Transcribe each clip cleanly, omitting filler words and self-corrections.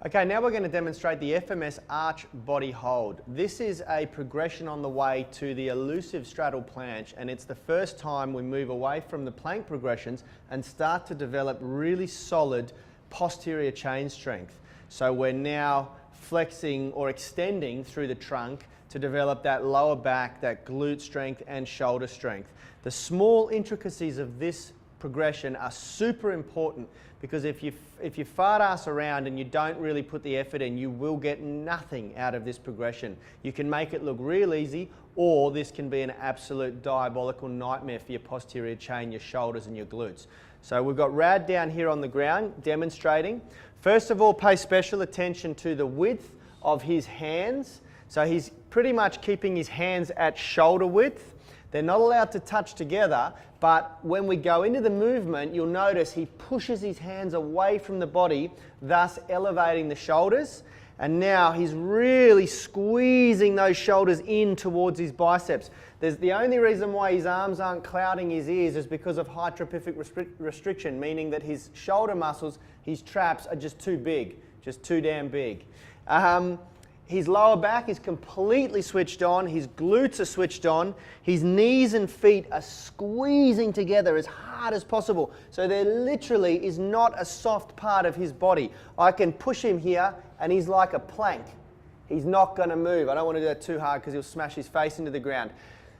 Okay, now we're going to demonstrate the FMS arch body hold. This is a progression on the way to the elusive straddle planche, and it's the first time we move away from the plank progressions and start to develop really solid posterior chain strength. So we're now flexing or extending through the trunk to develop that lower back, that glute strength and shoulder strength. The small intricacies of this progression are super important, because if you fart ass around and you don't really put the effort in, you will get nothing out of this progression. You can make it look real easy, or this can be an absolute diabolical nightmare for your posterior chain, your shoulders and your glutes. So we've got Rad down here on the ground demonstrating. First of all, pay special attention to the width of his hands. So he's pretty much keeping his hands at shoulder width. They're not allowed to touch together, but when we go into the movement, you'll notice he pushes his hands away from the body, thus elevating the shoulders. And now he's really squeezing those shoulders in towards his biceps. The only reason why his arms aren't clouding his ears is because of hypertrophic restriction, meaning that his shoulder muscles, his traps, are just too big, just too damn big. His lower back is completely switched on, his glutes are switched on, his knees and feet are squeezing together as hard as possible. So there literally is not a soft part of his body. I can push him here and he's like a plank. He's not going to move. I don't want to do that too hard because he'll smash his face into the ground.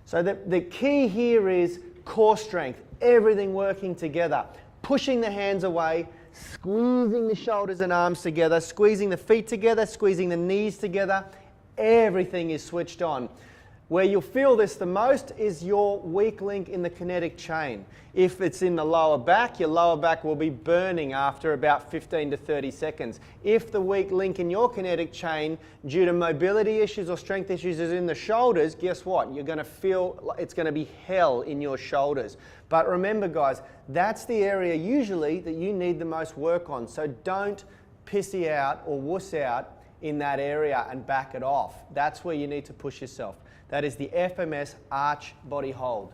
So the key here is core strength, everything working together, pushing the hands away, squeezing the shoulders and arms together, squeezing the feet together, squeezing the knees together. Everything is switched on. Where you'll feel this the most is your weak link in the kinetic chain. If it's in the lower back, your lower back will be burning after about 15 to 30 seconds. If the weak link in your kinetic chain, due to mobility issues or strength issues, is in the shoulders, guess what? You're going to feel it's going to be hell in your shoulders. But remember, guys, that's the area usually that you need the most work on. So don't pissy out or wuss out in that area and back it off. That's where you need to push yourself. That is the FMS arch body hold.